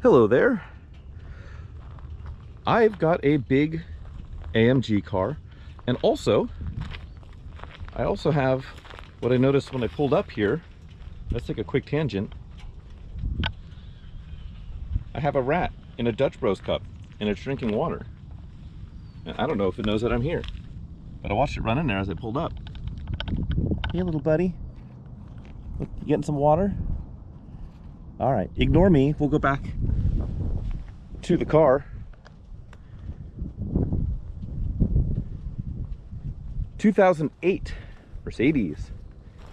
Hello there. I've got a big AMG car, and I also have what I noticed when I pulled up here. Let's take a quick tangent. I have a rat in a Dutch Bros cup, and it's drinking water. And I don't know if it knows that I'm here, but I watched it run in there as I pulled up. Hey, little buddy. Look, you getting some water? All right, ignore me. We'll go back to the car. 2008 Mercedes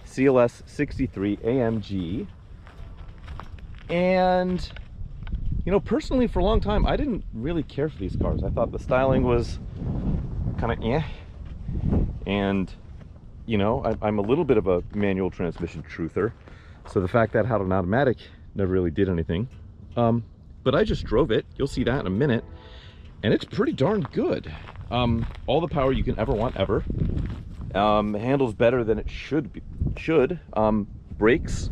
CLS63 AMG. And you know, personally, for a long time I didn't really care for these cars. I thought the styling was kind of and you know, I'm a little bit of a manual transmission truther, so the fact that it had an automatic never really did anything. But I just drove it. You'll see that in a minute, and it's pretty darn good. All the power you can ever want ever. Handles better than it should. Brakes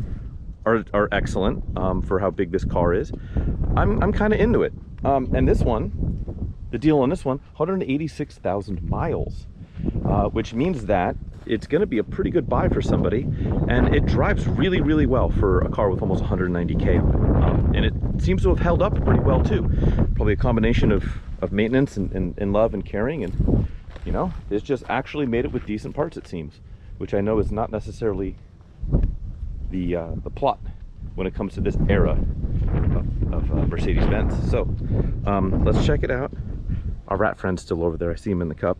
are excellent for how big this car is. I'm kind of into it. And this one, the deal on this one, 186,000 miles, which means that it's going to be a pretty good buy for somebody, and it drives really, really well for a car with almost 190k on it. And it seems to have held up pretty well too. Probably a combination of maintenance and love and caring, and you know, it's just actually made it with decent parts, it seems, which I know is not necessarily the plot when it comes to this era of Mercedes-Benz. So let's check it out. Our rat friend's still over there. I see him in the cup.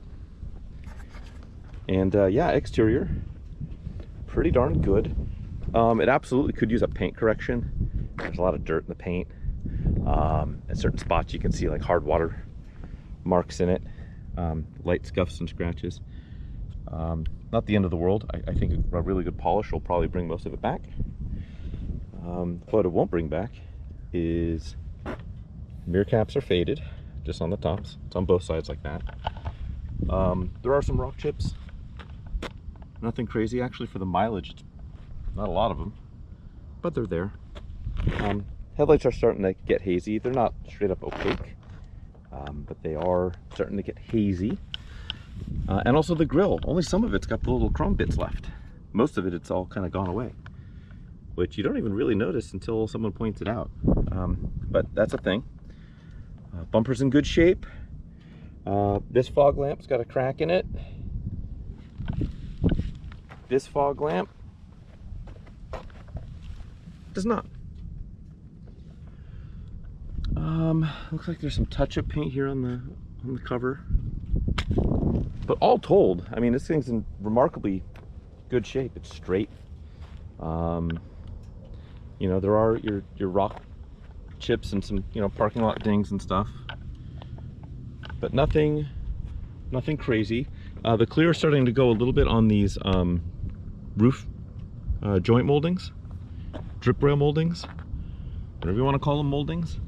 And yeah, exterior, pretty darn good. It absolutely could use a paint correction. There's a lot of dirt in the paint. At certain spots you can see like hard water marks in it. Light scuffs and scratches. Not the end of the world. I think a really good polish will probably bring most of it back. What it won't bring back is mirror caps are faded, just on the tops. It's on both sides like that. There are some rock chips. Nothing crazy actually for the mileage. It's not a lot of them, but they're there. Headlights are starting to get hazy. They're not straight up opaque, but they are starting to get hazy. And also the grille, only some of it's got the little chrome bits left. Most of it's all kind of gone away, which you don't even really notice until someone points it out. But that's a thing. Bumper's in good shape. This fog lamp's got a crack in it. This fog lamp does not. Looks like there's some touch-up paint here on the cover. But all told, I mean, this thing's in remarkably good shape. It's straight. You know, there are your rock chips and some, you know, parking lot dings and stuff, but nothing crazy. The clear is starting to go a little bit on these roof joint moldings, drip rail moldings, whatever you want to call them, moldings.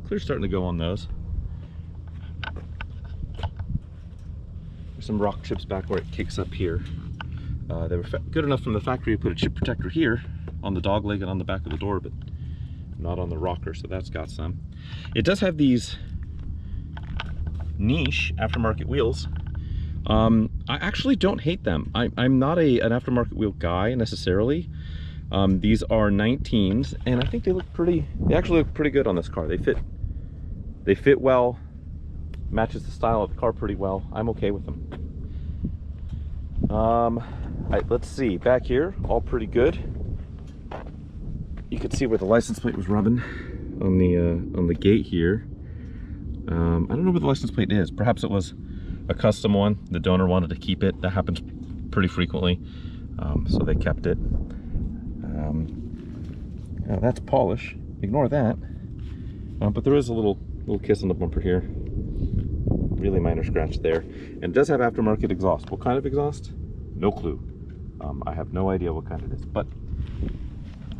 Clear's starting to go on those. There's some rock chips back where it kicks up here. They were good enough from the factory to put a chip protector here on the dog leg and on the back of the door, but not on the rocker, so that's got some. It does have these niche aftermarket wheels. I actually don't hate them. I'm not an aftermarket wheel guy necessarily. These are 19s, and I think they actually look pretty good on this car. They fit well, matches the style of the car pretty well. I'm okay with them. Let's see, back here, all pretty good. You can see where the license plate was rubbing on the gate here. I don't know where the license plate is. Perhaps it was a custom one. The donor wanted to keep it. That happens pretty frequently, so they kept it. Now that's polish. Ignore that. But there is a little kiss on the bumper here. Really minor scratch there. And it does have aftermarket exhaust. What kind of exhaust? No clue. I have no idea what kind it is, but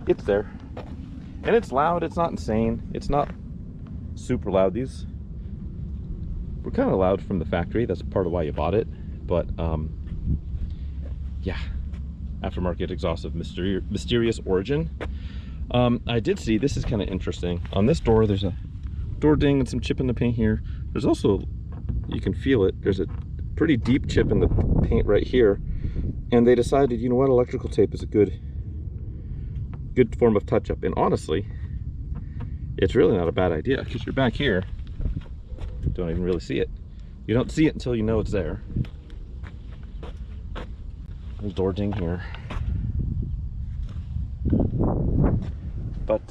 it's there. And it's loud. It's not insane. It's not super loud. These were kind of loud from the factory. That's part of why you bought it. But yeah, aftermarket exhaust of mysterious origin. I did see, this is kind of interesting. On this door, there's a door ding and some chip in the paint here. There's also, you can feel it, there's a pretty deep chip in the paint right here. And they decided, you know what, electrical tape is a good form of touch-up. And honestly, it's really not a bad idea, because you're back here, you don't even really see it. You don't see it until you know it's there. There's door ding here. But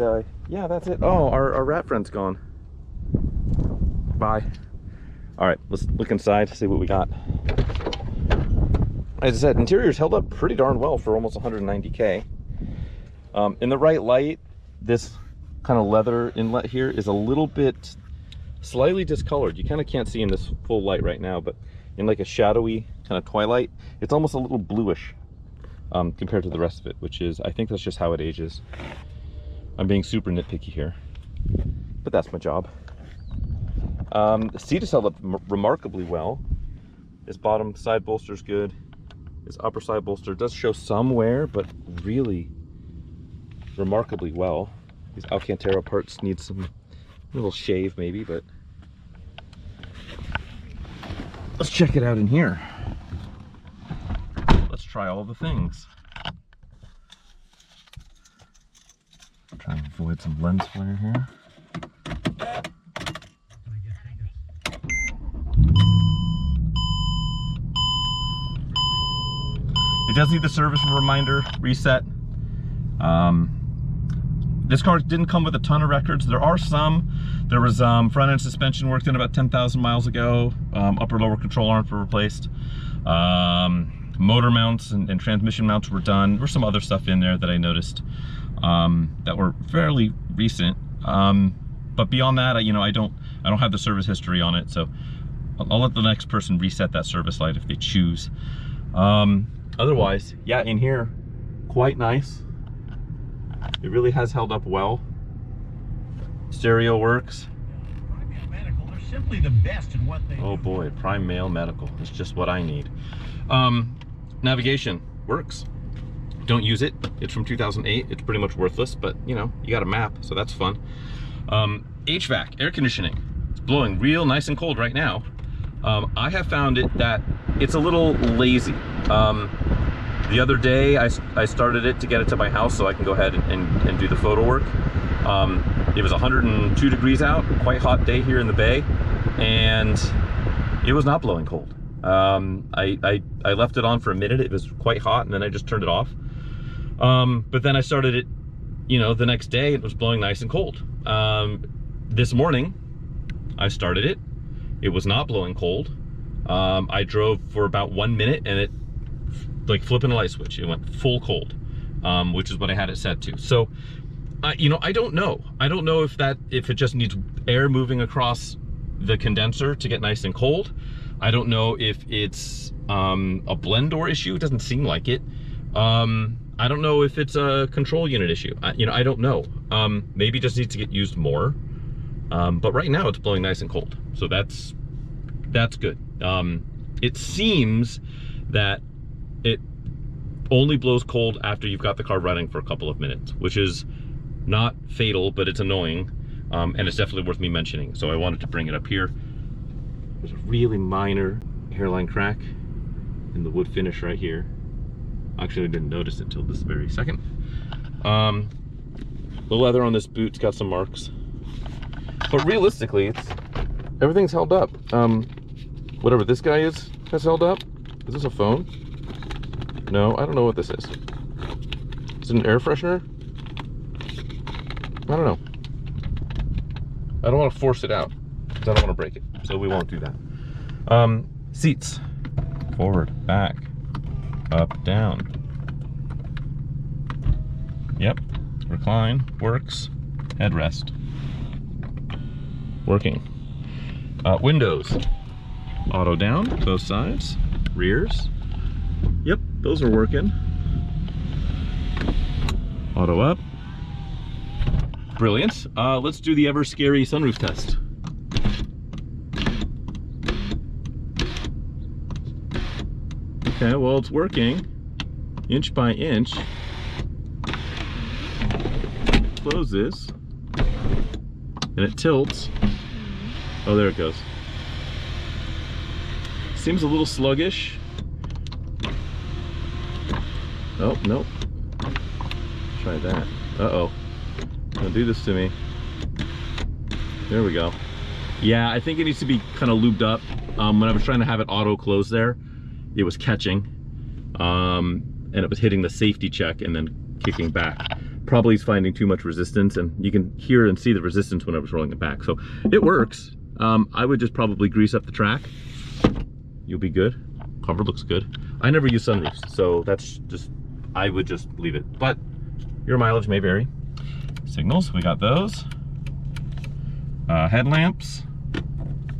yeah, that's it. Oh, our rat friend's gone. Bye. All right, let's look inside, see what we got. As I said, interior's held up pretty darn well for almost 190K. In the right light, this kind of leather inlet here is a little bit slightly discolored. You kind of can't see in this full light right now, but in like a shadowy kind of twilight, it's almost a little bluish compared to the rest of it, which is, I think that's just how it ages. I'm being super nitpicky here, but that's my job. The seat is held up remarkably well. This bottom side bolster's good. This upper side bolster does show some wear, but really remarkably well. These Alcantara parts need some little shave maybe, but let's check it out in here. Let's try all the things. Try and avoid some lens flare here. It does need the service reminder reset. This car didn't come with a ton of records. There are some. There was front end suspension work done about 10,000 miles ago. Upper lower control arms were replaced. Motor mounts and transmission mounts were done. There was some other stuff in there that I noticed that were fairly recent. But beyond that, I don't have the service history on it, so I'll let the next person reset that service light if they choose. Otherwise, yeah, in here, quite nice. It really has held up well. Stereo works. Prime Male Medical, they're simply the best in what they do. Oh boy, Prime Male Medical is just what I need. Navigation works. Don't use it. It's from 2008. It's pretty much worthless, but you got a map, so that's fun. HVAC, air conditioning. It's blowing real nice and cold right now. I have found it that it's a little lazy. The other day I started it to get it to my house so I can go ahead and do the photo work. It was 102 degrees out, quite hot day here in the Bay, and it was not blowing cold. I left it on for a minute. It was quite hot, and then I just turned it off. But then I started it, the next day. It was blowing nice and cold. This morning I started it. It was not blowing cold. I drove for about 1 minute, and it, like flipping a light switch, it went full cold, which is what I had it set to. So, I don't know. I don't know if it just needs air moving across the condenser to get nice and cold. I don't know if it's a blend door issue. It doesn't seem like it. I don't know if it's a control unit issue. I don't know. Maybe it just needs to get used more. But right now it's blowing nice and cold, so that's good. It seems that it only blows cold after you've got the car running for a couple of minutes, which is not fatal, but it's annoying, and it's definitely worth me mentioning. So I wanted to bring it up here. There's a really minor hairline crack in the wood finish right here. Actually, I didn't notice it until this very second. The leather on this boot's got some marks, but realistically, everything's held up. Whatever this guy is has held up. Is this a phone? No, I don't know what this is. Is it an air freshener? I don't know. I don't want to force it out because I don't want to break it, so we won't do that. Seats, forward, back, up, down. Yep, recline, works. Headrest, working. Windows, auto down, both sides, rears. Yep, those are working. Auto up. Brilliant. Let's do the ever scary sunroof test. Okay, well, it's working inch by inch. closes and it tilts. Oh, there it goes. Seems a little sluggish. Oh, nope. Try that. Uh-oh. Don't do this to me. There we go. Yeah, I think it needs to be kind of lubed up. When I was trying to have it auto close there, it was catching. And it was hitting the safety check and then kicking back. Probably it's finding too much resistance, and you can hear and see the resistance when I was rolling it back. So it works. I would just probably grease up the track. You'll be good. Cover looks good. I never use sunroofs, so that's just, I would just leave it. But your mileage may vary. Signals, we got those. Headlamps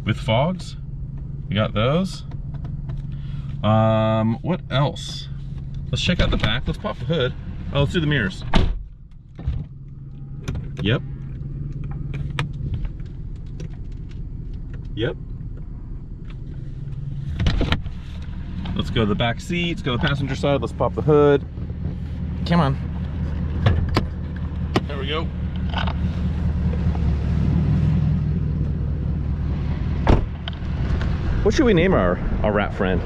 with fogs, we got those. What else? Let's check out the back. Let's pop the hood. Oh, let's do the mirrors. Yep. Yep. Let's go to the back seat. Let's go to the passenger side. Let's pop the hood. Come on. There we go. What should we name our rat friend?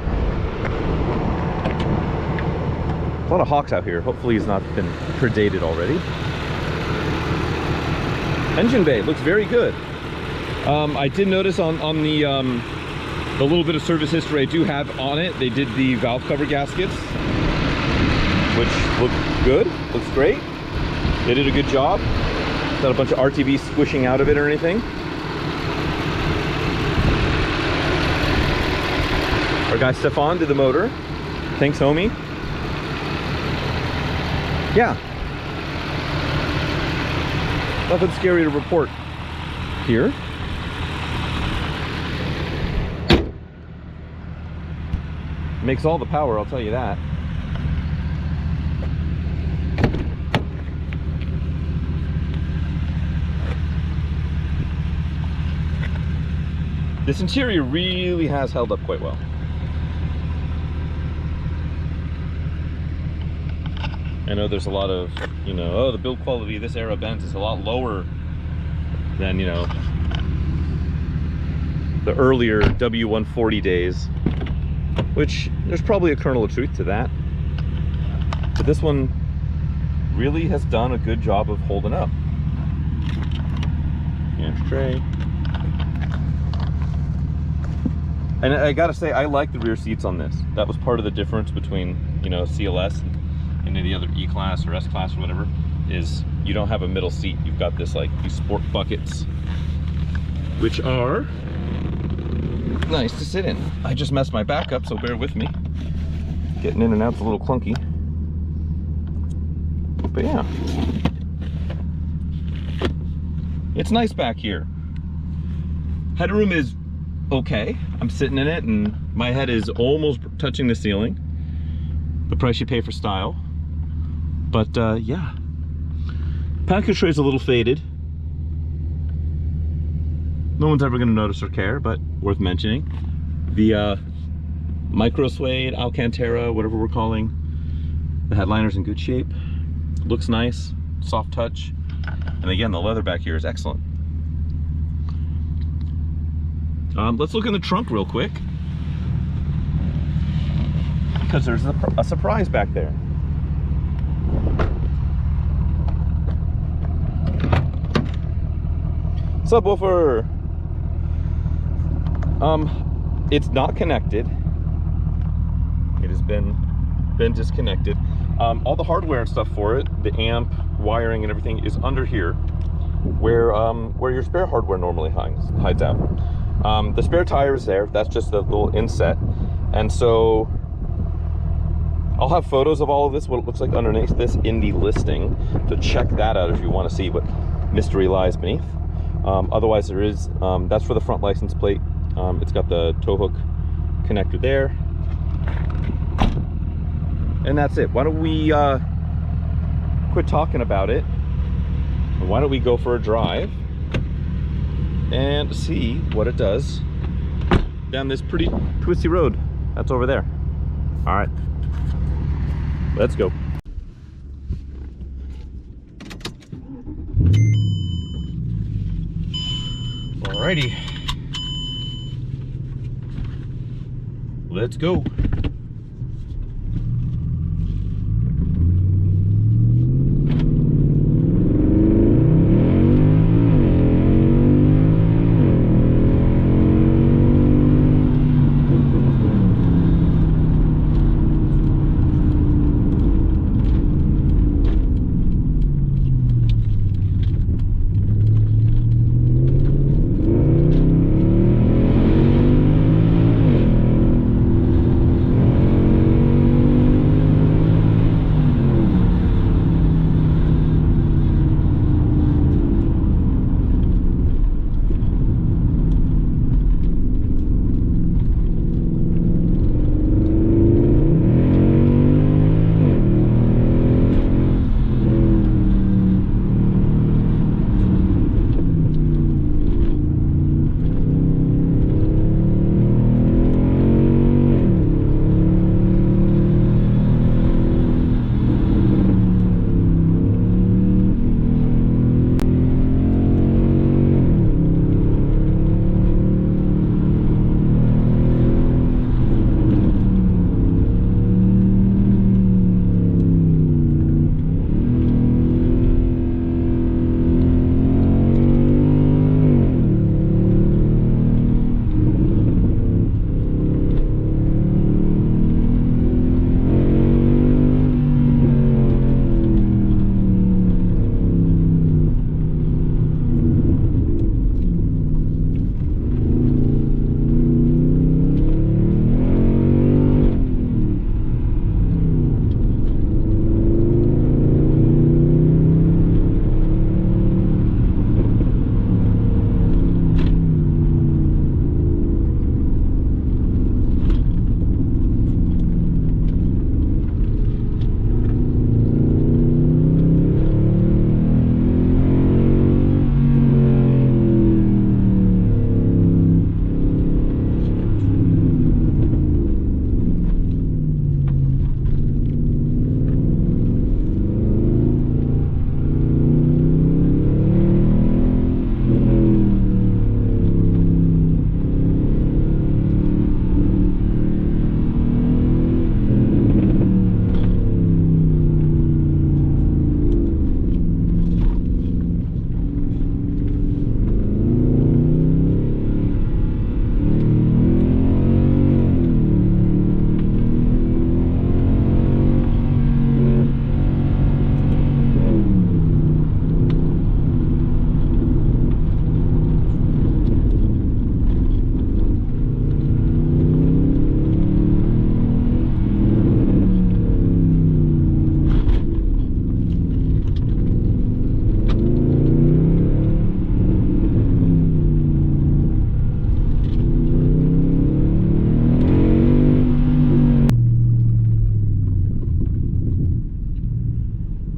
A lot of hawks out here. Hopefully he's not been predated already. Engine bay looks very good. I did notice on the little bit of service history I do have on it, they did the valve cover gaskets, which look good, looks great. They did a good job. Not a bunch of RTV squishing out of it or anything. Our guy Stefan did the motor. Thanks, homie. Yeah. Nothing scary to report here. Makes all the power, I'll tell you that. This interior really has held up quite well. I know there's a lot of, you know, oh, the build quality of this era Benz is a lot lower than, you know, the earlier W140 days, which there's probably a kernel of truth to that. But this one really has done a good job of holding up. Ashtray. And I gotta say, I like the rear seats on this. That was part of the difference between, you know, CLS and any other E-Class or S-Class or whatever, is you don't have a middle seat. You've got this, like, these sport buckets, which are nice to sit in. I just messed my back up, so bear with me. Getting in and out's a little clunky. But yeah. It's nice back here. Headroom is okay. I'm sitting in it and my head is almost touching the ceiling. The price you pay for style. But yeah. Package tray is a little faded. No one's ever going to notice or care, but worth mentioning. The micro suede, Alcantara, whatever we're calling, the headliner's in good shape. Looks nice, soft touch. And again, the leather back here is excellent. Let's look in the trunk real quick, because there's a surprise back there. Subwoofer. It's not connected. It has been disconnected. All the hardware and stuff for it, the amp, wiring, and everything is under here, where your spare hardware normally hides out. The spare tire is there. That's just a little inset, and so I'll have photos of all of this, what it looks like underneath this, in the listing, so check that out if you want to see what mystery lies beneath. Otherwise, there is, that's for the front license plate. It's got the tow hook connector there, and that's it. Why don't we quit talking about it, and why don't we go for a drive and see what it does down this pretty twisty road that's over there. All right, let's go. Alrighty. Let's go.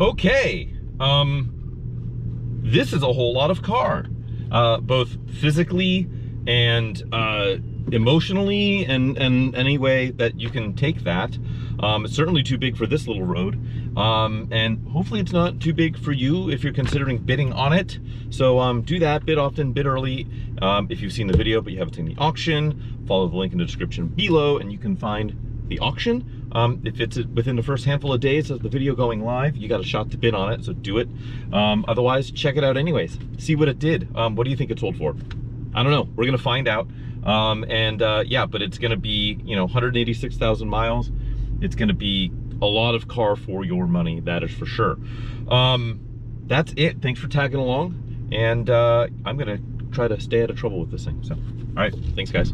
Okay, this is a whole lot of car, both physically and emotionally, and any way that you can take that. It's certainly too big for this little road, and hopefully it's not too big for you if you're considering bidding on it. So do that, bid often, bid early. If you've seen the video but you haven't seen the auction, follow the link in the description below and you can find the auction. If it's within the first handful of days of the video going live, you got a shot to bid on it, so do it. Otherwise, check it out anyways. See what it did. What do you think it sold for? I don't know. We're gonna find out. Yeah, but it's gonna be, 186,000 miles. It's gonna be a lot of car for your money, that is for sure. That's it. Thanks for tagging along, and I'm gonna try to stay out of trouble with this thing. So, all right, thanks guys.